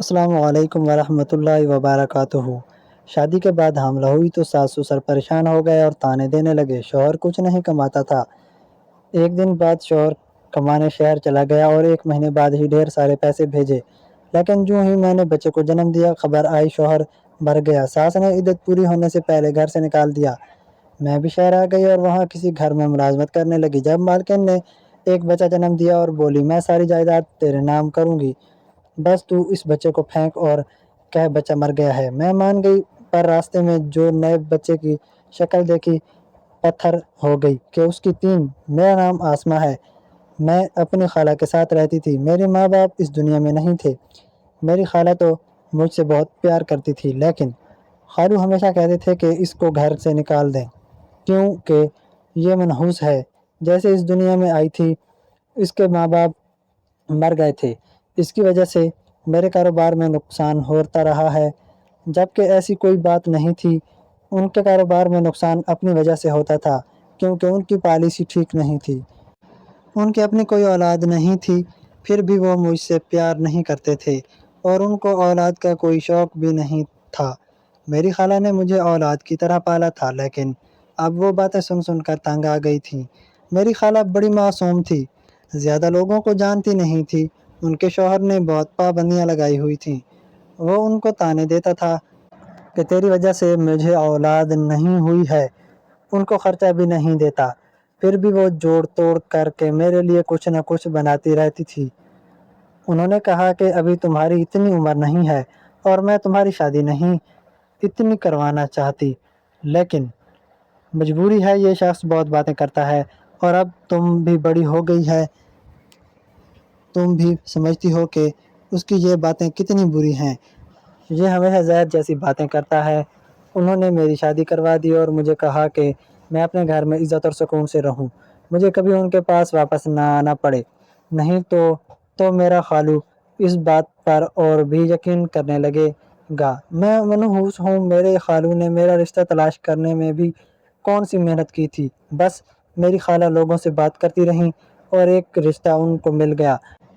السلام علیکم ورحمۃ اللہ وبرکاتہ۔ شادی کے بعد حاملہ ہوئی تو ساس سسر پریشان ہو گئے اور طعنے دینے لگے۔ شوہر کچھ نہیں کماتا تھا۔ ایک دن بعد شوہر کمانے شہر چلا گیا اور 1 مہینے بعد ہی ڈھیر سارے پیسے بھیجے، لیکن جو ہی میں نے بچے کو جنم دیا خبر آئی شوہر مر گیا۔ ساس نے عدت پوری ہونے سے پہلے گھر سے نکال دیا۔ میں بھی شہر آ گئی اور وہاں کسی گھر میں ملازمت کرنے لگی۔ جب مالکن نے ایک بچہ جنم دیا اور بولی میں ساری جائیداد تیرے نام کروں گی، بس تو اس بچے کو پھینک اور کہہ بچہ مر گیا ہے۔ میں مان گئی، پر راستے میں جو نئے بچے کی شکل دیکھی پتھر ہو گئی کہ اس کی 3۔ میرا نام آسمہ ہے۔ میں اپنی خالہ کے ساتھ رہتی تھی۔ میرے ماں باپ اس دنیا میں نہیں تھے۔ میری خالہ تو مجھ سے بہت پیار کرتی تھی، لیکن خالو ہمیشہ کہتے تھے کہ اس کو گھر سے نکال دیں کیونکہ یہ منحوس ہے۔ جیسے اس دنیا میں آئی تھی اس کے ماں باپ مر گئے تھے، اس کی وجہ سے میرے کاروبار میں نقصان ہوتا رہا ہے، جبکہ ایسی کوئی بات نہیں تھی۔ ان کے کاروبار میں نقصان اپنی وجہ سے ہوتا تھا کیونکہ ان کی پالیسی ٹھیک نہیں تھی۔ ان کی اپنی کوئی اولاد نہیں تھی، پھر بھی وہ مجھ سے پیار نہیں کرتے تھے اور ان کو اولاد کا کوئی شوق بھی نہیں تھا۔ میری خالہ نے مجھے اولاد کی طرح پالا تھا، لیکن اب وہ باتیں سن سن کر تنگ آ گئی تھیں۔ میری خالہ بڑی معصوم تھی، زیادہ لوگوں کو جانتی نہیں تھی۔ ان کے شوہر نے بہت پابندیاں لگائی ہوئی تھیں۔ وہ ان کو طعنے دیتا تھا کہ تیری وجہ سے مجھے اولاد نہیں ہوئی ہے، ان کو خرچہ بھی نہیں دیتا، پھر بھی وہ جوڑ توڑ کر کے میرے لیے کچھ نہ کچھ بناتی رہتی تھی۔ انہوں نے کہا کہ ابھی تمہاری اتنی عمر نہیں ہے اور میں تمہاری شادی نہیں اتنی کروانا چاہتی، لیکن مجبوری ہے، یہ شخص بہت باتیں کرتا ہے اور اب تم بھی بڑی ہو گئی ہے، تم بھی سمجھتی ہو کہ اس کی یہ باتیں کتنی بری ہیں، یہ ہمیشہ زہر جیسی باتیں کرتا ہے۔ انہوں نے میری شادی کروا دی اور مجھے کہا کہ میں اپنے گھر میں عزت اور سکون سے رہوں، مجھے کبھی ان کے پاس واپس نہ آنا پڑے، نہیں تو میرا خالو اس بات پر اور بھی یقین کرنے لگے گا۔ میں منحوس ہوں۔ میرے خالو نے میرا رشتہ تلاش کرنے میں بھی کون سی محنت کی تھی، بس میری خالہ لوگوں سے بات کرتی رہیں اور ایک رشتہ ان کو مل گیا۔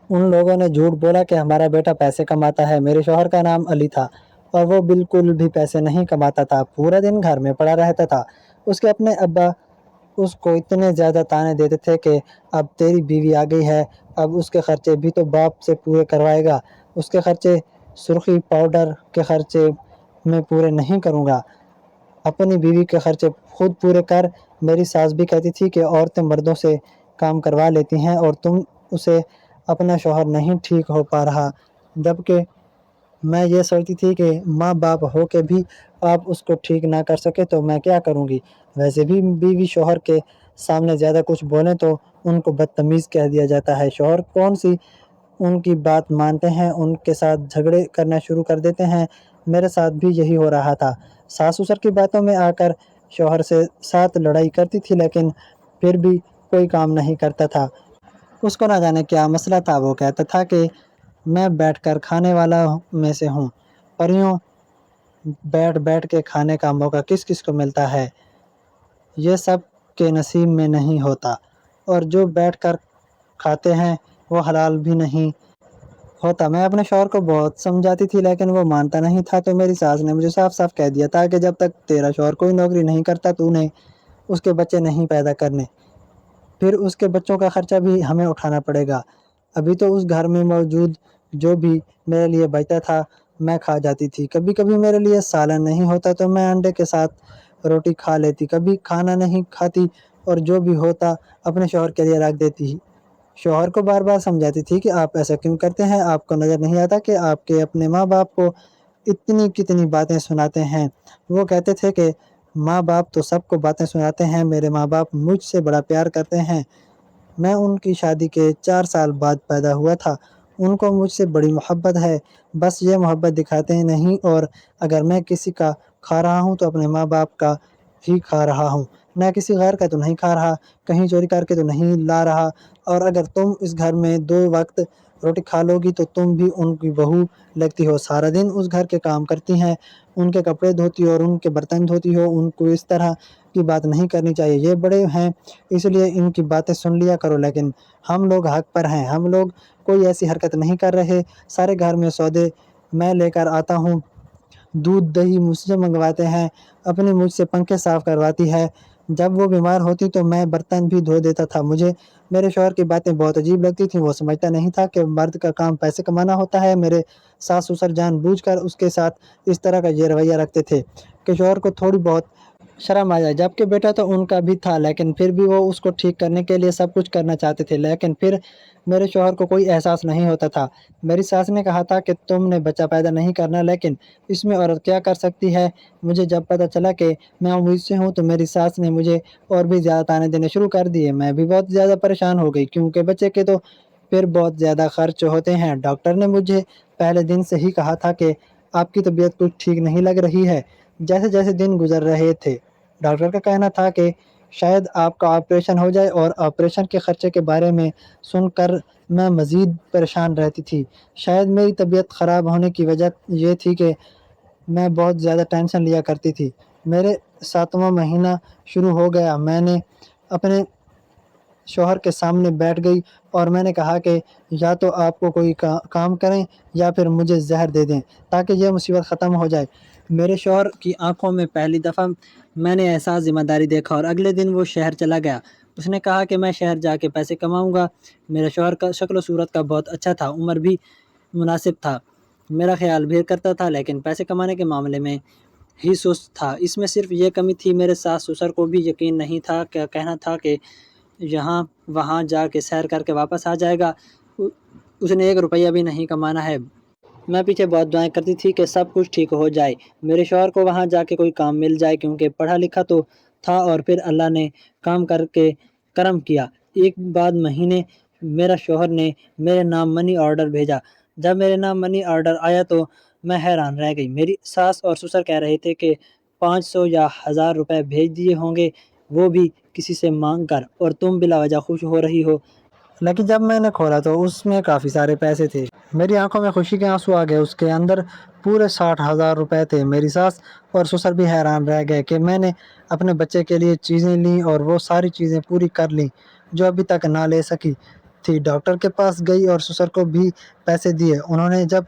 ان لوگوں نے جھوٹ بولا کہ ہمارا بیٹا پیسے کماتا ہے۔ میرے شوہر کا نام علی تھا اور وہ بالکل بھی پیسے نہیں کماتا تھا، پورا دن گھر میں پڑا رہتا تھا۔ اس کے اپنے ابا اس کو اتنے زیادہ طعنے دیتے تھے کہ اب تیری بیوی آ گئی ہے، اب اس کے خرچے بھی تو باپ سے پورے کروائے گا، اس کے خرچے سرخی پاؤڈر کے خرچے میں پورے نہیں کروں گا، اپنی بیوی کے خرچے خود پورے کر۔ میری ساس بھی کہتی تھی کہ عورتیں مردوں سے کام کروا لیتی ہیں اور تم اسے اپنا شوہر نہیں ٹھیک ہو پا رہا، جبکہ میں یہ سوچتی تھی کہ ماں باپ ہو کے بھی آپ اس کو ٹھیک نہ کر سکے تو میں کیا کروں گی۔ ویسے بھی بیوی شوہر کے سامنے زیادہ کچھ بولیں تو ان کو بدتمیز کہہ دیا جاتا ہے۔ شوہر کون سی ان کی بات مانتے ہیں، ان کے ساتھ جھگڑے کرنا شروع کر دیتے ہیں۔ میرے ساتھ بھی یہی ہو رہا تھا۔ ساس سسر کی باتوں میں آ کر شوہر سے ساتھ لڑائی کرتی تھی، لیکن پھر بھی کوئی کام نہیں کرتا تھا۔ اس کو نہ جانے کیا مسئلہ تھا۔ وہ کہتا تھا کہ میں بیٹھ کر کھانے والا میں سے ہوں، پر یوں بیٹھ بیٹھ کے کھانے کا موقع کس کس کو ملتا ہے، یہ سب کے نصیب میں نہیں ہوتا، اور جو بیٹھ کر کھاتے ہیں وہ حلال بھی نہیں ہوتا۔ میں اپنے شوہر کو بہت سمجھاتی تھی لیکن وہ مانتا نہیں تھا، تو میری ساس نے مجھے صاف صاف کہہ دیا تھا کہ جب تک تیرا شوہر کوئی نوکری نہیں کرتا تو نے اس کے بچے نہیں پیدا کرنے، پھر اس کے بچوں کا خرچہ بھی ہمیں اٹھانا پڑے گا۔ ابھی تو اس گھر میں موجود جو بھی میرے لیے بچتا تھا میں کھا جاتی تھی۔ کبھی کبھی میرے لیے سالن نہیں ہوتا تو میں انڈے کے ساتھ روٹی کھا لیتی، کبھی کھانا نہیں کھاتی اور جو بھی ہوتا اپنے شوہر کے لیے رکھ دیتی۔ شوہر کو بار بار سمجھاتی تھی کہ آپ ایسا کیوں کرتے ہیں، آپ کو نظر نہیں آتا کہ آپ کے اپنے ماں باپ کو اتنی کتنی باتیں سناتے ہیں۔ وہ کہتے تھے کہ ماں باپ تو سب کو باتیں سناتے ہیں، میرے ماں باپ مجھ سے بڑا پیار کرتے ہیں، میں ان کی شادی کے 4 سال بعد پیدا ہوا تھا، ان کو مجھ سے بڑی محبت ہے، بس یہ محبت دکھاتے نہیں، اور اگر میں کسی کا کھا رہا ہوں تو اپنے ماں باپ کا ہی کھا رہا ہوں، میں کسی غیر کا تو نہیں کھا رہا، کہیں چوری کر کے تو نہیں لا رہا، اور اگر تم اس گھر میں 2 وقت روٹی کھا لو گی تو تم بھی ان کی بہو لگتی ہو، سارا دن اس گھر کے کام کرتی ہیں، ان کے کپڑے دھوتی ہو اور ان کے برتن دھوتی ہو، ان کو اس طرح کی بات نہیں کرنی چاہیے، یہ بڑے ہیں اس لیے ان کی باتیں سن لیا کرو، لیکن ہم لوگ حق پر ہیں، ہم لوگ کوئی ایسی حرکت نہیں کر رہے، سارے گھر میں سودے میں لے کر آتا ہوں، دودھ دہی مجھ سے منگواتے ہیں، اپنی مجھ سے پنکھے صاف کرواتی ہے، جب وہ بیمار ہوتی تو میں برتن بھی دھو دیتا تھا۔ مجھے میرے شوہر کی باتیں بہت عجیب لگتی تھیں، وہ سمجھتا نہیں تھا کہ مرد کا کام پیسے کمانا ہوتا ہے۔ میرے ساس سسر جان بوجھ کر اس کے ساتھ اس طرح کا یہ رویہ رکھتے تھے کہ شوہر کو تھوڑی بہت شرم آ جائے، جبکہ بیٹا تو ان کا بھی تھا، لیکن پھر بھی وہ اس کو ٹھیک کرنے کے لیے سب کچھ کرنا چاہتے تھے، لیکن پھر میرے شوہر کو کوئی احساس نہیں ہوتا تھا۔ میری ساس نے کہا تھا کہ تم نے بچہ پیدا نہیں کرنا، لیکن اس میں عورت کیا کر سکتی ہے؟ مجھے جب پتہ چلا کہ میں امید سے ہوں تو میری ساس نے مجھے اور بھی زیادہ تانے دینے شروع کر دیے۔ میں بھی بہت زیادہ پریشان ہو گئی، کیونکہ بچے کے تو پھر بہت زیادہ خرچ ہوتے ہیں۔ ڈاکٹر نے مجھے پہلے دن سے ہی کہا تھا کہ آپ کی طبیعت کچھ ٹھیک نہیں لگ رہی ہے۔ جیسے جیسے دن گزر رہے تھے، ڈاکٹر کا کہنا تھا کہ شاید آپ کا آپریشن ہو جائے، اور آپریشن کے خرچے کے بارے میں سن کر میں مزید پریشان رہتی تھی۔ شاید میری طبیعت خراب ہونے کی وجہ یہ تھی کہ میں بہت زیادہ ٹینشن لیا کرتی تھی۔ میرے 7واں مہینہ شروع ہو گیا، میں نے اپنے شوہر کے سامنے بیٹھ گئی اور میں نے کہا کہ یا تو آپ کو کوئی کام کریں یا پھر مجھے زہر دے دیں تاکہ یہ مصیبت ختم ہو جائے۔ میرے شوہر کی آنکھوں میں پہلی دفعہ میں نے احساس ذمہ داری دیکھا، اور اگلے دن وہ شہر چلا گیا۔ اس نے کہا کہ میں شہر جا کے پیسے کماؤں گا۔ میرے شوہر کا شکل و صورت کا بہت اچھا تھا، عمر بھی مناسب تھا، میرا خیال بھی کرتا تھا، لیکن پیسے کمانے کے معاملے میں ہی سست تھا۔ اس میں صرف یہ کمی تھی، میرے ساس سسر کو بھی یقین نہیں تھا، کیا کہنا تھا کہ یہاں وہاں جا کے سیر کر کے واپس آ جائے گا، اس نے 1 روپیہ بھی نہیں کمانا ہے۔ میں پیچھے بہت دعائیں کرتی تھی کہ سب کچھ ٹھیک ہو جائے، میرے شوہر کو وہاں جا کے کوئی کام مل جائے، کیونکہ پڑھا لکھا تو تھا، اور پھر اللہ نے کام کر کے کرم کیا۔ ایک بعد مہینے میرا شوہر نے میرے نام منی آرڈر بھیجا۔ جب میرے نام منی آرڈر آیا تو میں حیران رہ گئی۔ میری ساس اور سسر کہہ رہے تھے کہ 500 یا 1000 روپے بھیج دیے ہوں گے، وہ بھی کسی سے مانگ کر، اور تم بلا وجہ خوش ہو رہی ہو۔ لیکن جب میں نے کھولا تو اس میں کافی سارے پیسے تھے۔ میری آنکھوں میں خوشی کے آنسو آ گئے، اس کے اندر پورے 60,000 روپے تھے۔ میری ساس اور سسر بھی حیران رہ گئے کہ میں نے اپنے بچے کے لیے چیزیں لیں اور وہ ساری چیزیں پوری کر لیں جو ابھی تک نہ لے سکی تھی۔ ڈاکٹر کے پاس گئی اور سسر کو بھی پیسے دیے، انہوں نے جب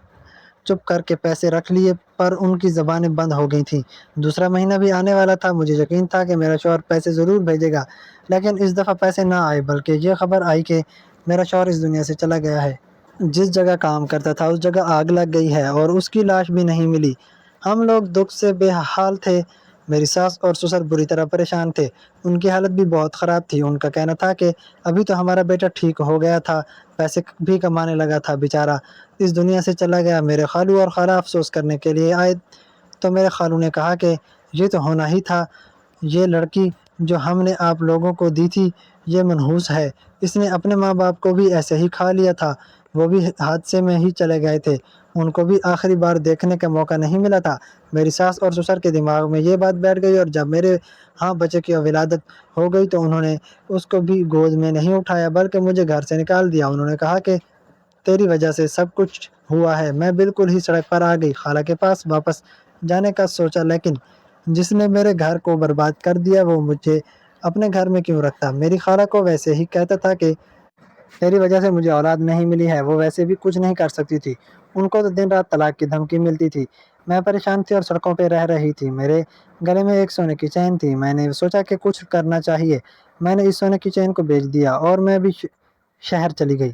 چپ کر کے پیسے رکھ لیے، پر ان کی زبانیں بند ہو گئی تھیں۔ دوسرا مہینہ بھی آنے والا تھا، مجھے یقین تھا کہ میرا شوہر پیسے ضرور بھیجے گا، لیکن اس دفعہ پیسے نہ آئے، بلکہ یہ خبر آئی کہ میرا شوہر اس دنیا سے چلا گیا ہے۔ جس جگہ کام کرتا تھا اس جگہ آگ لگ گئی ہے اور اس کی لاش بھی نہیں ملی۔ ہم لوگ دکھ سے بے حال تھے۔ میری ساس اور سسر بری طرح پریشان تھے، ان کی حالت بھی بہت خراب تھی۔ ان کا کہنا تھا کہ ابھی تو ہمارا بیٹا ٹھیک ہو گیا تھا، پیسے بھی کمانے لگا تھا، بیچارہ اس دنیا سے چلا گیا۔ میرے خالو اور خالہ افسوس کرنے کے لیے آئے تو میرے خالو نے کہا کہ یہ تو ہونا ہی تھا، یہ لڑکی جو ہم نے آپ لوگوں کو دی تھی یہ منحوس ہے، اس نے اپنے ماں باپ کو بھی ایسے ہی کھا لیا تھا، وہ بھی حادثے میں ہی چلے گئے تھے، ان کو بھی آخری بار دیکھنے کا موقع نہیں ملا تھا۔ میری ساس اور سسر کے دماغ میں یہ بات بیٹھ گئی، اور جب میرے ہاں بچے کی ولادت ہو گئی تو انہوں نے اس کو بھی گود میں نہیں اٹھایا بلکہ مجھے گھر سے نکال دیا۔ انہوں نے کہا کہ تیری وجہ سے سب کچھ ہوا ہے۔ میں بالکل ہی سڑک پر آ گئی، خالہ کے پاس واپس جانے کا سوچا، لیکن جس نے میرے گھر کو برباد کر دیا وہ مجھے اپنے گھر میں کیوں رکھتا۔ میری خالہ کو ویسے ہی کہتا تھا کہ تیری وجہ سے مجھے اولاد نہیں ملی ہے، وہ ویسے بھی کچھ نہیں کر سکتی تھی، ان کو تو دن رات طلاق کی دھمکی ملتی تھی۔ میں پریشان تھی اور سڑکوں پہ رہ رہی تھی۔ میرے گلے میں ایک سونے کی چین تھی، میں نے سوچا کہ کچھ کرنا چاہیے۔ میں نے اس سونے کی چین کو بیچ دیا اور میں بھی شہر چلی گئی،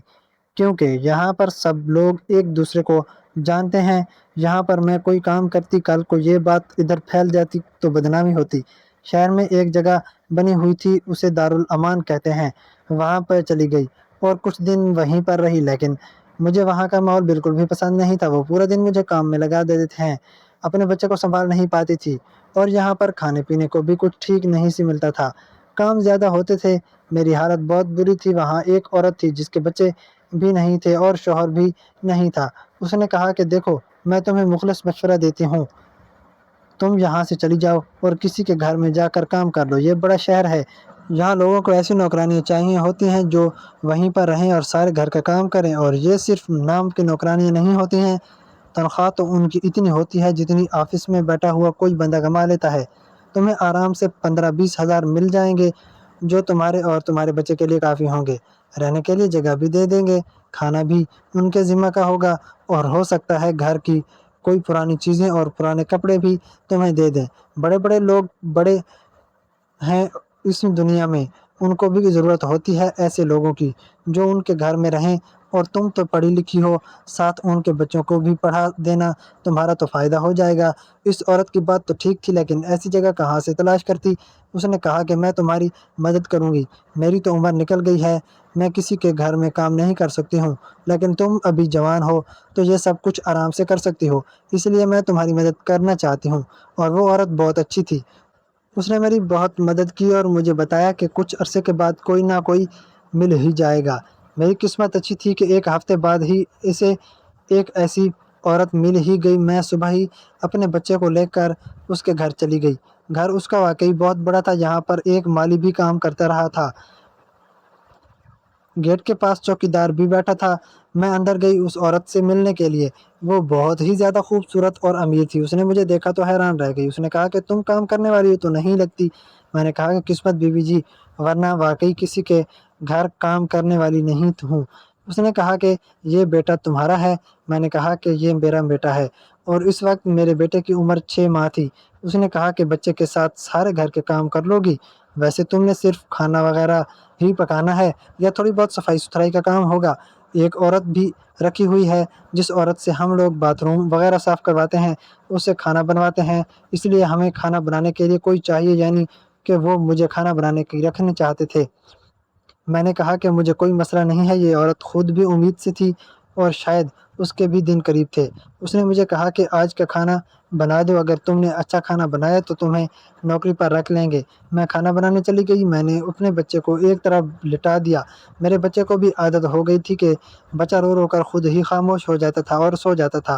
کیونکہ یہاں پر سب لوگ ایک دوسرے کو جانتے ہیں۔ یہاں پر میں کوئی کام کرتی، کل کو یہ بات ادھر پھیل جاتی تو بدنامی ہوتی۔ شہر میں ایک جگہ بنی ہوئی تھی، اسے دارالامان کہتے ہیں، وہاں پر چلی گئی اور کچھ دن وہیں پر رہی، لیکن مجھے وہاں کا ماحول بالکل بھی پسند نہیں تھا۔ وہ پورا دن مجھے کام میں لگا دیتے ہیں، اپنے بچے کو سنبھال نہیں پاتی تھی، اور یہاں پر کھانے پینے کو بھی کچھ ٹھیک نہیں سی ملتا تھا، کام زیادہ ہوتے تھے، میری حالت بہت بری تھی۔ وہاں ایک عورت تھی جس کے بچے بھی نہیں تھے اور شوہر بھی نہیں تھا۔ اس نے کہا کہ دیکھو میں تمہیں مخلص مشورہ دیتی ہوں، تم یہاں سے چلی جاؤ اور کسی کے گھر میں جا کر کام کر لو، یہ بڑا شہر ہے، یہاں لوگوں کو ایسی نوکرانیاں چاہیے ہوتی ہیں جو وہیں پر رہیں اور سارے گھر کا کام کریں، اور یہ صرف نام کی نوکرانیاں نہیں ہوتی ہیں، تنخواہ تو ان کی اتنی ہوتی ہے جتنی آفس میں بیٹھا ہوا کوئی بندہ کما لیتا ہے۔ تمہیں آرام سے 15-20 ہزار مل جائیں گے جو تمہارے اور تمہارے بچے کے لیے کافی ہوں گے، رہنے کے لیے جگہ بھی دے دیں گے، کھانا بھی ان کے ذمہ کا ہوگا، اور ہو سکتا ہے گھر کی کوئی پرانی چیزیں اور پرانے کپڑے بھی تمہیں دے دیں۔ بڑے بڑے لوگ بڑے ہیں اس دنیا میں، ان کو بھی ضرورت ہوتی ہے ایسے لوگوں کی جو ان کے گھر میں رہیں، اور تم تو پڑھی لکھی ہو، ساتھ ان کے بچوں کو بھی پڑھا دینا، تمہارا تو فائدہ ہو جائے گا۔ اس عورت کی بات تو ٹھیک تھی، لیکن ایسی جگہ کہاں سے تلاش کرتی؟ اس نے کہا کہ میں تمہاری مدد کروں گی، میری تو عمر نکل گئی ہے، میں کسی کے گھر میں کام نہیں کر سکتی ہوں، لیکن تم ابھی جوان ہو تو یہ سب کچھ آرام سے کر سکتی ہو، اس لیے میں تمہاری مدد کرنا چاہتی ہوں۔ اور وہ عورت بہت اچھی تھی، اس نے میری بہت مدد کی اور مجھے بتایا کہ کچھ عرصے کے بعد کوئی نہ کوئی مل ہی جائے گا۔ میری قسمت اچھی تھی کہ ایک ہفتے بعد ہی اسے ایک ایسی عورت مل ہی گئی۔ میں صبح ہی اپنے بچے کو لے کر اس کے گھر چلی گئی۔ گھر اس کا واقعی بہت بڑا تھا، یہاں پر ایک مالی بھی کام کرتا رہا تھا، گیٹ کے پاس چوکیدار بھی بیٹھا تھا۔ میں اندر گئی اس عورت سے ملنے کے لیے، وہ بہت ہی زیادہ خوبصورت اور امیر تھی۔ اس نے مجھے دیکھا تو حیران رہ گئی۔ اس نے کہا کہ تم کام کرنے والی تو نہیں لگتی۔ میں نے کہا کہ قسمت بی بی جی، ورنہ واقعی کسی کے گھر کام کرنے والی نہیں ہوں۔ اس نے کہا کہ یہ بیٹا تمہارا ہے؟ میں نے کہا کہ یہ میرا بیٹا ہے، اور اس وقت میرے بیٹے کی عمر 6 ماہ تھی۔ اس نے کہا کہ بچے کے ساتھ سارے گھر کے کام کر لو گی؟ ویسے تم نے صرف کھانا وغیرہ ہی پکانا ہے یا تھوڑی بہت صفائی ستھرائی کا کام ہوگا؟ ایک عورت بھی رکھی ہوئی ہے جس عورت سے ہم لوگ باتھ روم وغیرہ صاف کرواتے ہیں، اس سے کھانا بنواتے ہیں، اس لیے ہمیں کھانا بنانے کے لیے کوئی چاہیے، یعنی کہ وہ مجھے کھانا بنانے کی رکھنا چاہتے تھے۔ میں نے کہا کہ مجھے کوئی مسئلہ نہیں ہے۔ یہ عورت خود بھی امید سے تھی اور شاید اس کے بھی دن قریب تھے۔ اس نے مجھے کہا کہ آج کا کھانا بنا دو، اگر تم نے اچھا کھانا بنایا تو تمہیں نوکری پر رکھ لیں گے۔ میں کھانا بنانے چلی گئی۔ میں نے اپنے بچے کو ایک طرف لٹا دیا۔ میرے بچے کو بھی عادت ہو گئی تھی کہ بچہ رو رو کر خود ہی خاموش ہو جاتا تھا اور سو جاتا تھا،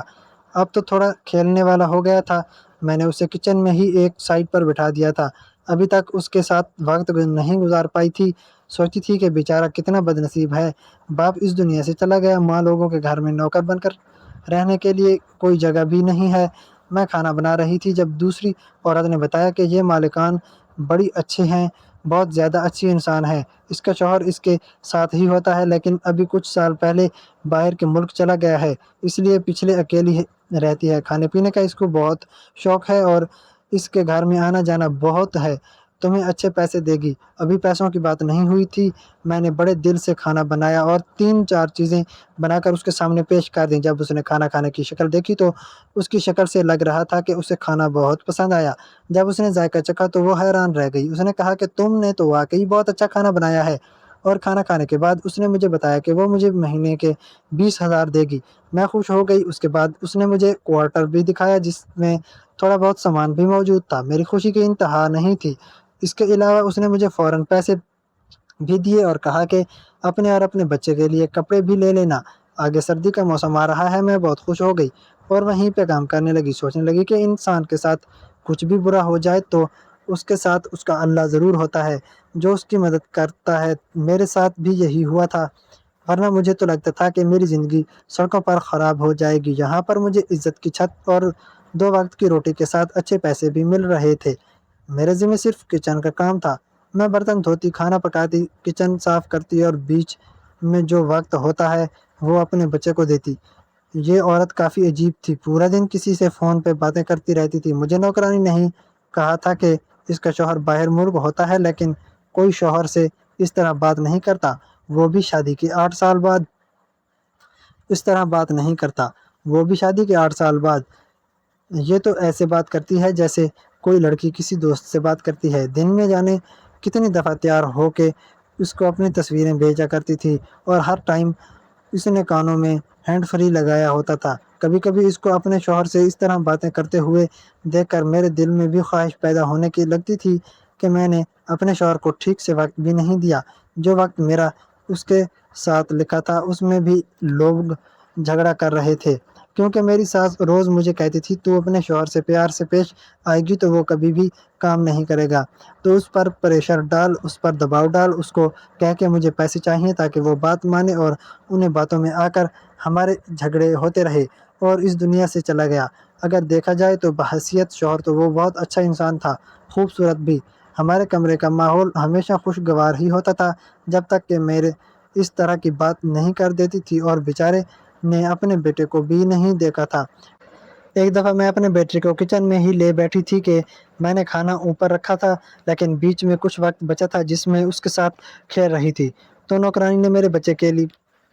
اب تو تھوڑا کھیلنے والا ہو گیا تھا۔ میں نے اسے کچن میں ہی ایک سائڈ پر بٹھا دیا تھا، ابھی تک اس کے ساتھ وقت نہیں گزار پائی تھی۔ سوچتی تھی کہ بیچارہ کتنا بد نصیب ہے، باپ اس دنیا سے چلا گیا، ماں لوگوں کے گھر میں نوکر بن کر رہنے کے لیے کوئی جگہ بھی نہیں ہے۔ میں کھانا بنا رہی تھی جب دوسری عورت نے بتایا کہ یہ مالکان بڑی اچھے ہیں، بہت زیادہ اچھی انسان ہے، اس کا شوہر اس کے ساتھ ہی ہوتا ہے، لیکن ابھی کچھ سال پہلے باہر کے ملک چلا گیا ہے، اس لیے پچھلے اکیلی رہتی ہے، کھانے پینے کا اس کو بہت شوق ہے اور اس کے گھر میں آنا جانا بہت ہے، تمہیں اچھے پیسے دے گی۔ ابھی پیسوں کی بات نہیں ہوئی تھی، میں نے بڑے دل سے کھانا بنایا اور 3-4 چیزیں بنا کر اس کے سامنے پیش کر دیں۔ جب اس نے کھانا کھانے کی شکل دیکھی تو اس کی شکل سے لگ رہا تھا کہ اسے کھانا بہت پسند آیا۔ جب اس نے ذائقہ چکھا تو وہ حیران رہ گئی۔ اس نے کہا کہ تم نے تو واقعی بہت اچھا کھانا بنایا ہے، اور کھانا کھانے کے بعد اس نے مجھے بتایا کہ وہ مجھے مہینے کے 20,000 دے گی۔ میں خوش ہو گئی۔ اس کے بعد اس نے مجھے کوارٹر بھی دکھایا جس میں تھوڑا بہت سامان بھی موجود تھا۔ میری خوشی کی انتہا نہیں تھی۔ اس کے علاوہ اس نے مجھے فوراً پیسے بھی دیے اور کہا کہ اپنے اور اپنے بچے کے لیے کپڑے بھی لے لینا، آگے سردی کا موسم آ رہا ہے۔ میں بہت خوش ہو گئی اور وہیں پہ کام کرنے لگی، سوچنے لگی کہ انسان کے ساتھ کچھ بھی برا ہو جائے تو اس کے ساتھ اس کا اللہ ضرور ہوتا ہے جو اس کی مدد کرتا ہے۔ میرے ساتھ بھی یہی ہوا تھا، ورنہ مجھے تو لگتا تھا کہ میری زندگی سڑکوں پر خراب ہو جائے گی۔ یہاں پر مجھے عزت کی چھت اور 2 وقت کی روٹی کے ساتھ اچھے پیسے بھی مل رہے تھے۔ میرے ذمہ صرف کچن کا کام تھا، میں برتن دھوتی، کھانا پکاتی، کچن صاف کرتی اور بیچ میں جو وقت ہوتا ہے وہ اپنے بچے کو دیتی۔ یہ عورت کافی عجیب تھی، پورا دن کسی سے فون پہ باتیں کرتی رہتی تھی۔ مجھے نوکرانی نہیں کہا تھا کہ اس کا شوہر باہر ملک ہوتا ہے، لیکن کوئی شوہر سے اس طرح بات نہیں کرتا، وہ بھی شادی کے 8 سال بعد اس طرح بات نہیں کرتا، وہ بھی شادی کے 8 سال بعد۔ یہ تو ایسے بات کرتی ہے جیسے کوئی لڑکی کسی دوست سے بات کرتی ہے۔ دن میں جانے کتنی دفعہ تیار ہو کے اس کو اپنی تصویریں بھیجا کرتی تھی، اور ہر ٹائم اس نے کانوں میں ہینڈ فری لگایا ہوتا تھا۔ کبھی کبھی اس کو اپنے شوہر سے اس طرح باتیں کرتے ہوئے دیکھ کر میرے دل میں بھی خواہش پیدا ہونے کی لگتی تھی کہ میں نے اپنے شوہر کو ٹھیک سے وقت بھی نہیں دیا۔ جو وقت میرا اس کے ساتھ لکھا تھا اس میں بھی لوگ جھگڑا کر رہے تھے، کیونکہ میری ساس روز مجھے کہتی تھی تو اپنے شوہر سے پیار سے پیش آئے گی تو وہ کبھی بھی کام نہیں کرے گا، تو اس پر پریشر ڈال، اس پر دباؤ ڈال، اس کو کہہ کہ مجھے پیسے چاہیے تاکہ وہ بات مانے، اور انہیں باتوں میں آ کر ہمارے جھگڑے ہوتے رہے اور اس دنیا سے چلا گیا۔ اگر دیکھا جائے تو بحیثیت شوہر تو وہ بہت اچھا انسان تھا، خوبصورت بھی۔ ہمارے کمرے کا ماحول ہمیشہ خوشگوار ہی ہوتا تھا جب تک کہ میرے اس طرح کی بات نہیں کر دیتی تھی، اور بیچارے نے اپنے بیٹے کو بھی نہیں دیکھا تھا۔ ایک دفعہ میں اپنے بیٹے کو کچن میں ہی لے بیٹھی تھی کہ میں نے کھانا اوپر رکھا تھا، لیکن بیچ میں کچھ وقت بچا تھا جس میں اس کے ساتھ کھیل رہی تھی، تو نوکرانی نے میرے بچے کے لیے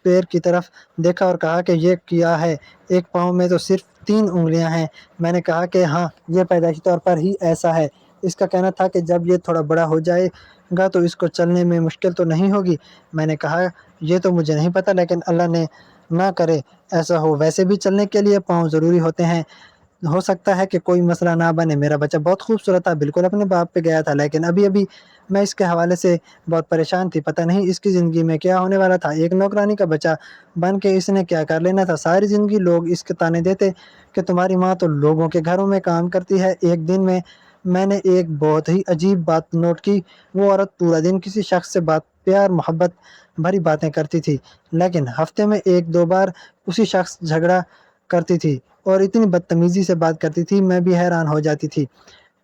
پیر کی طرف دیکھا اور کہا کہ یہ کیا ہے، ایک پاؤں میں تو صرف 3 انگلیاں ہیں۔ میں نے کہا کہ ہاں، یہ پیدائشی طور پر ہی ایسا ہے۔ اس کا کہنا تھا کہ جب یہ تھوڑا بڑا ہو جائے گا تو اس کو چلنے میں مشکل تو نہیں ہوگی۔ میں نے کہا یہ تو مجھے نہیں پتا، لیکن اللہ نے نہ کرے ایسا ہو، ویسے بھی چلنے کے لیے پاؤں ضروری ہوتے ہیں، ہو سکتا ہے کہ کوئی مسئلہ نہ بنے۔ میرا بچہ بہت خوبصورت تھا، بالکل اپنے باپ پہ گیا تھا، لیکن ابھی میں اس کے حوالے سے بہت پریشان تھی، پتہ نہیں اس کی زندگی میں کیا ہونے والا تھا۔ ایک نوکرانی کا بچہ بن کے اس نے کیا کر لینا تھا۔ ساری زندگی لوگ اس کے تانے دیتے کہ تمہاری ماں تو لوگوں کے گھروں میں کام کرتی ہے۔ ایک دن میں نے ایک بہت ہی عجیب بات نوٹ کی، وہ عورت پورا دن کسی شخص سے پیار محبت بھری باتیں کرتی تھی، لیکن ہفتے میں 1-2 بار اسی شخص جھگڑا کرتی تھی اور اتنی بدتمیزی سے بات کرتی تھی، میں بھی حیران ہو جاتی تھی۔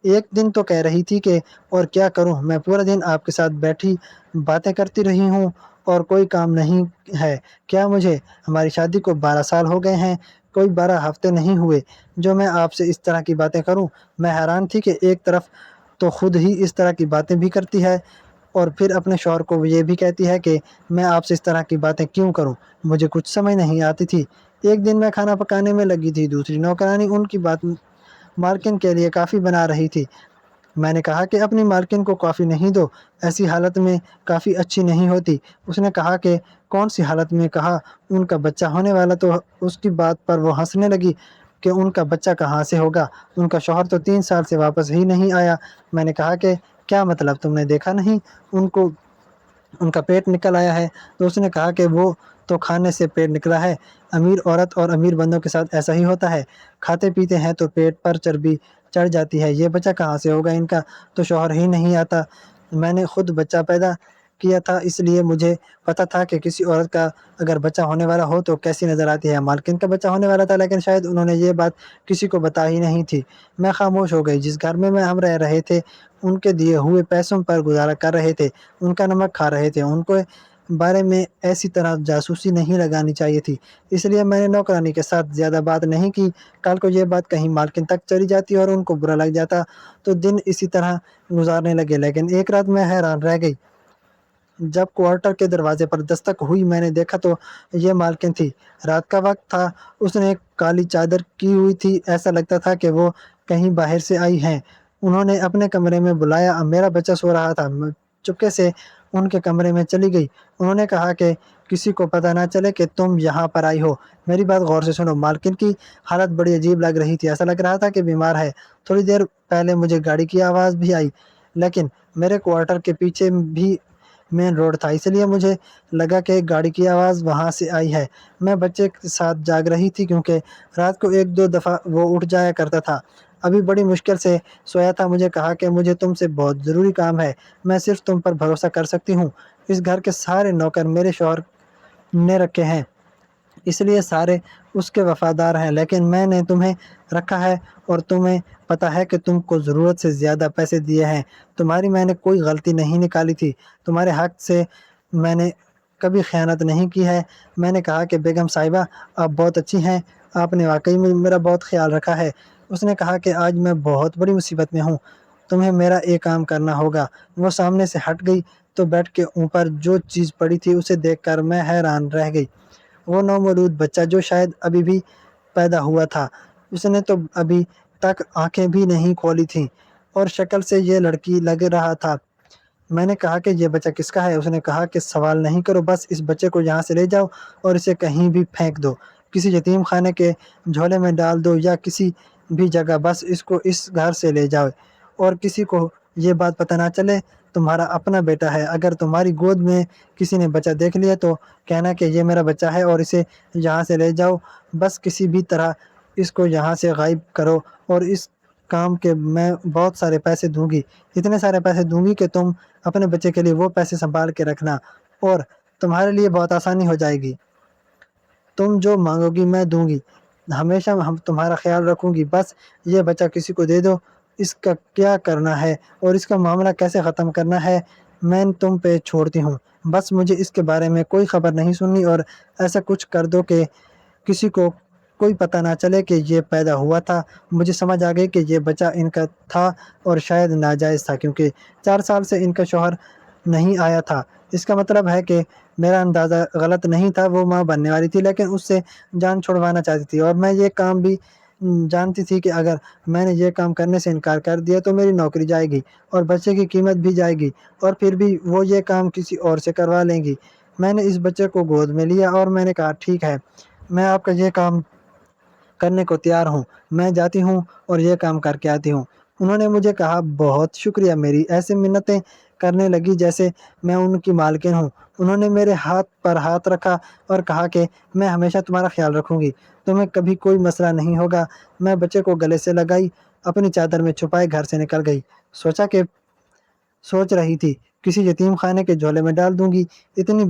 ایک دن تو کہہ رہی تھی کہ اور کیا کروں، میں پورا دن آپ کے ساتھ بیٹھی باتیں کرتی رہی ہوں اور کوئی کام نہیں ہے کیا مجھے؟ ہماری شادی کو 12 سال ہو گئے ہیں، کوئی 12 ہفتے نہیں ہوئے جو میں آپ سے اس طرح کی باتیں کروں۔ میں حیران تھی کہ ایک طرف تو خود ہی اس طرح کی باتیں بھی کرتی ہے اور پھر اپنے شوہر کو یہ بھی کہتی ہے کہ میں آپ سے اس طرح کی باتیں کیوں کروں، مجھے کچھ سمجھ نہیں آتی تھی۔ ایک دن میں کھانا پکانے میں لگی تھی، دوسری نوکرانی ان کی بات مالکن کے لیے کافی بنا رہی تھی۔ میں نے کہا کہ اپنی مالکن کو کافی نہیں دو، ایسی حالت میں کافی اچھی نہیں ہوتی۔ اس نے کہا کہ کون سی حالت میں؟ کہا ان کا بچہ ہونے والا، تو اس کی بات پر وہ ہنسنے لگی کہ ان کا بچہ کہاں سے ہوگا، ان کا شوہر تو 3 سال سے واپس ہی نہیں آیا۔ میں نے کہا کہ کیا مطلب، تم نے دیکھا نہیں ان کا پیٹ نکل آیا ہے؟ تو اس نے کہا کہ وہ تو کھانے سے پیٹ نکلا ہے، امیر عورت اور امیر بندوں کے ساتھ ایسا ہی ہوتا ہے، کھاتے پیتے ہیں تو پیٹ پر چربی چڑھ جاتی ہے، یہ بچہ کہاں سے ہوگا، ان کا تو شوہر ہی نہیں آتا۔ میں نے خود بچہ پیدا کیا تھا، اس لیے مجھے پتا تھا کہ کسی عورت کا اگر بچہ ہونے والا ہو تو کیسی نظر آتی ہے۔ مالکن کا بچہ ہونے والا تھا، لیکن شاید انہوں نے یہ بات کسی کو بتا ہی نہیں تھی۔ میں خاموش ہو گئی۔ جس گھر میں ہم رہ رہے تھے، ان کے دیے ہوئے پیسوں پر گزارا کر رہے تھے، ان کا نمک کھا رہے تھے، ان کے بارے میں ایسی طرح جاسوسی نہیں لگانی چاہیے تھی، اس لیے میں نے نوکرانی کے ساتھ زیادہ بات نہیں کی۔ کل کو یہ بات کہیں مالکن تک چلی جاتی اور ان کو برا لگ جاتا تو دن اسی طرح گزارنے لگے۔ لیکن ایک رات میں حیران رہ گئی، جب کوارٹر کے دروازے پر دستک ہوئی، میں نے دیکھا تو یہ مالکن تھی۔ رات کا وقت تھا، اس نے ایک کالی چادر کی ہوئی تھی، ایسا لگتا تھا کہ وہ کہیں باہر سے آئی ہیں۔ انہوں نے اپنے کمرے میں بلایا، میرا بچہ سو رہا تھا، میں چپکے سے ان کے کمرے میں چلی گئی۔ انہوں نے کہا کہ کسی کو پتہ نہ چلے کہ تم یہاں پر آئی ہو۔ میری بات غور سے سنو، مالکن کی حالت بڑی عجیب لگ رہی تھی، ایسا لگ رہا تھا کہ بیمار ہے۔ تھوڑی دیر پہلے مجھے گاڑی کی آواز بھی آئی، لیکن میرے کوارٹر کے پیچھے بھی مین روڈ تھا، اس لیے مجھے لگا کہ گاڑی کی آواز وہاں سے آئی ہے۔ میں بچے کے ساتھ جاگ رہی تھی کیونکہ رات کو 1-2 دفعہ وہ اٹھ جایا کرتا تھا، ابھی بڑی مشکل سے سویا تھا۔ مجھے کہا کہ مجھے تم سے بہت ضروری کام ہے، میں صرف تم پر بھروسہ کر سکتی ہوں۔ اس گھر کے سارے نوکر میرے شوہر نے رکھے ہیں، اس لیے سارے اس کے وفادار ہیں، لیکن میں نے تمہیں رکھا ہے اور تمہیں پتا ہے کہ تم کو ضرورت سے زیادہ پیسے دیے ہیں۔ تمہاری میں نے کوئی غلطی نہیں نکالی تھی، تمہارے حق سے میں نے کبھی خیانت نہیں کی ہے۔ میں نے کہا کہ بیگم صاحبہ، آپ بہت اچھی ہیں، آپ نے واقعی میرا بہت خیال رکھا ہے۔ اس نے کہا کہ آج میں بہت بڑی مصیبت میں ہوں، تمہیں میرا ایک کام کرنا ہوگا۔ وہ سامنے سے ہٹ گئی تو بیڈ کے اوپر جو چیز پڑی تھی اسے دیکھ کر میں حیران رہ گئی۔ وہ نومولود بچہ جو شاید ابھی بھی پیدا ہوا تھا، اس نے تو ابھی تک آنکھیں بھی نہیں کھولی تھیں اور شکل سے یہ لڑکی لگ رہا تھا۔ میں نے کہا کہ یہ بچہ کس کا ہے؟ اس نے کہا کہ سوال نہیں کرو، بس اس بچے کو یہاں سے لے جاؤ اور اسے کہیں بھی پھینک دو، کسی یتیم خانے کے جھولے میں ڈال دو یا کسی بھی جگہ، بس اس کو اس گھر سے لے جاؤ اور کسی کو یہ بات پتہ نہ چلے تمہارا اپنا بیٹا ہے۔ اگر تمہاری گود میں کسی نے بچہ دیکھ لیا تو کہنا کہ یہ میرا بچہ ہے اور اسے یہاں سے لے جاؤ، بس کسی بھی طرح اس کو یہاں سے غائب کرو اور اس کام کے میں بہت سارے پیسے دوں گی، اتنے سارے پیسے دوں گی کہ تم اپنے بچے کے لیے وہ پیسے سنبھال کے رکھنا اور تمہارے لیے بہت آسانی ہو جائے گی، تم جو مانگو گی میں دوں گی، ہمیشہ ہم تمہارا خیال رکھوں گی، بس یہ بچہ کسی کو دے دو۔ اس کا کیا کرنا ہے اور اس کا معاملہ کیسے ختم کرنا ہے میں تم پہ چھوڑتی ہوں، بس مجھے اس کے بارے میں کوئی خبر نہیں سننی اور ایسا کچھ کر دو کہ کسی کو کوئی پتہ نہ چلے کہ یہ پیدا ہوا تھا۔ مجھے سمجھ آ گئی کہ یہ بچہ ان کا تھا اور شاید ناجائز تھا، کیونکہ 4 سال سے ان کا شوہر نہیں آیا تھا۔ اس کا مطلب ہے کہ میرا اندازہ غلط نہیں تھا، وہ ماں بننے والی تھی لیکن اس سے جان چھڑوانا چاہتی تھی، اور میں یہ کام بھی جانتی تھی کہ اگر میں نے یہ کام کرنے سے انکار کر دیا تو میری نوکری جائے گی اور بچے کی قیمت بھی جائے گی، اور پھر بھی وہ یہ کام کسی اور سے کروا لیں گی۔ میں نے اس بچے کو گود میں لیا اور میں نے کہا ٹھیک ہے، میں آپ کا یہ کام کرنے کو تیار ہوں، میں جاتی ہوں اور یہ کام کر کے آتی ہوں۔ انہوں نے مجھے کہا بہت شکریہ، میری ایسے منتیں کرنے لگی جیسے میں ان کی مالکن ہوں۔ انہوں نے میرے ہاتھ پر ہاتھ رکھا اور کہا کہ میں ہمیشہ تمہارا خیال رکھوں گی، تمہیں کبھی کوئی مسئلہ نہیں ہوگا۔ میں بچے کو گلے سے لگائی، اپنی چادر میں چھپائے گھر سے نکل گئی۔ سوچ رہی تھی کسی یتیم خانے کے جھولے میں ڈال دوں گی، اتنی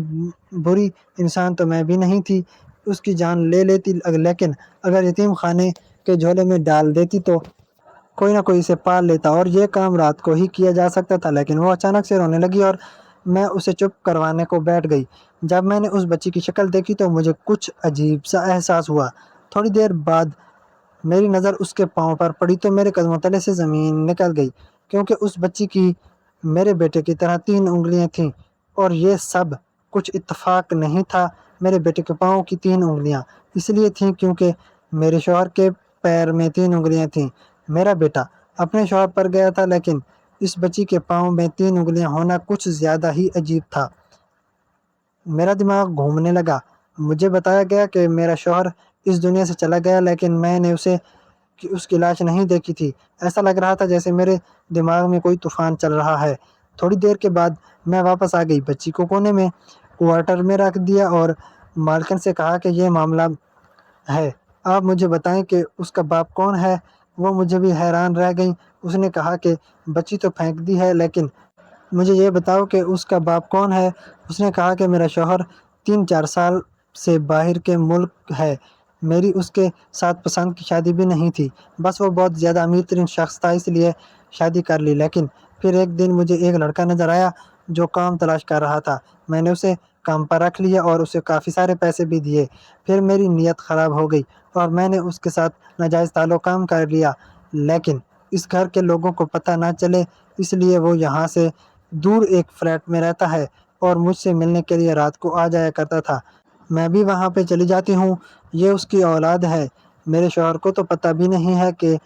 بری انسان تو میں بھی نہیں تھی، اس کی جان لے لیتی، لیکن اگر یتیم خانے کے جھولے میں ڈال دیتی تو کوئی نہ کوئی اسے پال لیتا اور یہ کام رات کو ہی کیا جا سکتا تھا۔ لیکن وہ اچانک سے رونے لگی اور میں اسے چپ کروانے کو بیٹھ گئی۔ جب میں نے اس بچی کی شکل دیکھی تو مجھے کچھ عجیب سا احساس ہوا۔ تھوڑی دیر بعد میری نظر اس کے پاؤں پر پڑی تو میرے قدموں تلے سے زمین نکل گئی، کیونکہ اس بچی کی میرے بیٹے کی طرح 3 انگلیاں تھیں، اور یہ سب کچھ اتفاق نہیں تھا۔ میرے بیٹے کے پاؤں کی 3 انگلیاں اس لیے تھیں کیونکہ میرے شوہر کے پیر میں 3 انگلیاں تھیں۔ میرا بیٹا اپنے شوہر پر گیا تھا، لیکن اس بچی کے پاؤں میں 3 انگلیاں ہونا کچھ زیادہ ہی عجیب تھا۔ میرا دماغ گھومنے لگا۔ مجھے بتایا گیا کہ میرا شوہر اس دنیا سے چلا گیا، لیکن میں نے اس کی لاش نہیں دیکھی تھی۔ ایسا لگ رہا تھا جیسے میرے دماغ میں کوئی طوفان چل رہا ہے۔ تھوڑی دیر کے بعد میں واپس آ گئی، بچی کو کونے میں کوارٹر میں رکھ دیا اور مالکن سے کہا کہ یہ معاملہ ہے، آپ مجھے بتائیں کہ اس کا باپ کون ہے۔ وہ مجھے بھی حیران رہ گئی۔ اس نے کہا کہ بچی تو پھینک دی ہے، لیکن مجھے یہ بتاؤ کہ اس کا باپ کون ہے۔ اس نے کہا کہ میرا شوہر 3-4 سال سے باہر کے ملک ہے، میری اس کے ساتھ پسند کی شادی بھی نہیں تھی، بس وہ بہت زیادہ امیر ترین شخص تھا اس لیے شادی کر لی۔ لیکن پھر ایک دن مجھے ایک لڑکا نظر آیا جو کام تلاش کر رہا تھا، میں نے اسے کام پر رکھ لیا اور اسے کافی سارے پیسے بھی دیے۔ پھر میری نیت خراب ہو گئی اور میں نے اس کے ساتھ ناجائز تعلق کام کر لیا، لیکن اس گھر کے لوگوں کو پتہ نہ چلے، اس لیے وہ یہاں سے دور ایک فلیٹ میں رہتا ہے اور مجھ سے ملنے کے لیے رات کو آ جایا کرتا تھا۔ میں بھی وہاں پہ چلی جاتی ہوں۔ یہ اس کی اولاد ہے۔ میرے شوہر کو تو پتہ بھی نہیں ہے کہ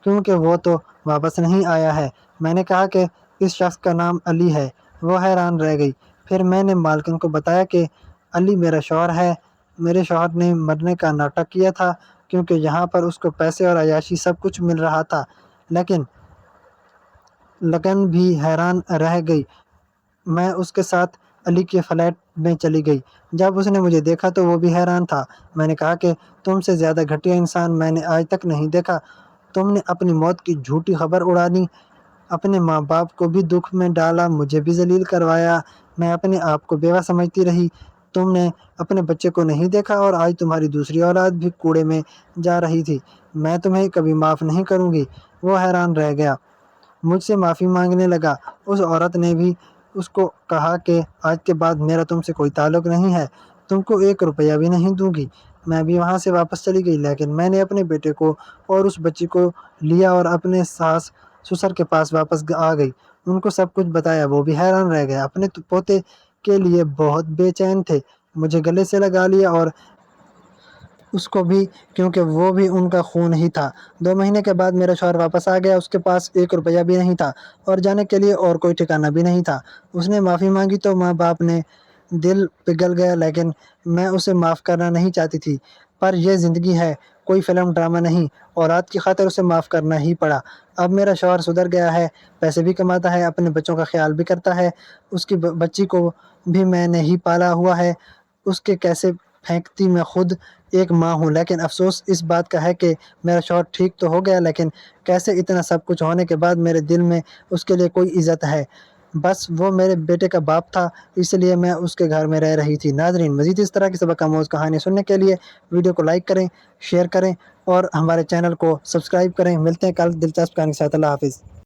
کیونکہ وہ تو واپس نہیں آیا ہے۔ میں نے کہا کہ اس شخص کا نام علی ہے۔ وہ حیران رہ گئی۔ پھر میں نے مالکن کو بتایا کہ علی میرا شوہر ہے۔ میرے شوہر نے مرنے کا ناٹک کیا تھا کیونکہ یہاں پر اس کو پیسے اور عیاشی سب کچھ مل رہا تھا، لیکن لگن بھی حیران رہ گئی۔ میں اس کے ساتھ علی کے فلیٹ میں چلی گئی۔ جب اس نے مجھے دیکھا تو وہ بھی حیران تھا۔ میں نے کہا کہ تم سے زیادہ گھٹیا انسان میں نے آج تک نہیں دیکھا۔ تم نے اپنی موت کی جھوٹی خبر اڑا دی، اپنے ماں باپ کو بھی دکھ میں ڈالا، مجھے بھی ذلیل کروایا۔ میں اپنے آپ کو بیوہ سمجھتی رہی۔ تم نے اپنے بچے کو نہیں دیکھا اور آج تمہاری دوسری اولاد بھی کوڑے میں جا رہی تھی۔ میں تمہیں کبھی معاف نہیں کروں گی۔ وہ حیران رہ گیا، مجھ سے معافی مانگنے لگا۔ اس عورت نے بھی اس کو کہا کہ آج کے بعد میرا تم سے کوئی تعلق نہیں ہے، تم کو 1 روپیہ بھی نہیں دوں گی۔ میں بھی وہاں سے واپس چلی گئی، لیکن میں نے اپنے بیٹے کو اور اس بچی کو لیا اور اپنے ساس سسر کے پاس واپس آ گئی۔ ان کو سب کچھ بتایا، وہ بھی حیران رہ گئے، اپنے پوتے کے لیے بہت بے چین تھے۔ مجھے گلے سے لگا لیا اور اس کو بھی، کیونکہ وہ بھی ان کا خون ہی تھا۔ 2 مہینے کے بعد میرا شوہر واپس آ گیا۔ اس کے پاس 1 روپیہ بھی نہیں تھا اور جانے کے لیے اور کوئی ٹھکانہ بھی نہیں تھا۔ اس نے معافی مانگی تو ماں باپ نے دل پگھل گیا، لیکن میں اسے معاف کرنا نہیں چاہتی تھی۔ پر یہ زندگی ہے، کوئی فلم ڈرامہ نہیں، اولاد کی خاطر اسے معاف کرنا ہی پڑا۔ اب میرا شوہر سدھر گیا ہے، پیسے بھی کماتا ہے، اپنے بچوں کا خیال بھی کرتا ہے، اس کی بچی کو بھی میں نے ہی پالا ہوا ہے۔ اس کے کیسے پھینکتی میں خود ایک ماں ہوں، لیکن افسوس اس بات کا ہے کہ میرا شوہر ٹھیک تو ہو گیا، لیکن کیسے اتنا سب کچھ ہونے کے بعد میرے دل میں اس کے لیے کوئی عزت ہے۔ بس وہ میرے بیٹے کا باپ تھا، اس لیے میں اس کے گھر میں رہ رہی تھی۔ ناظرین، مزید اس طرح کی سبق آموز کہانی سننے کے لیے ویڈیو کو لائک کریں، شیئر کریں اور ہمارے چینل کو سبسکرائب کریں۔ ملتے ہیں کل دلچسپ کہانی کے ساتھ۔ اللہ حافظ۔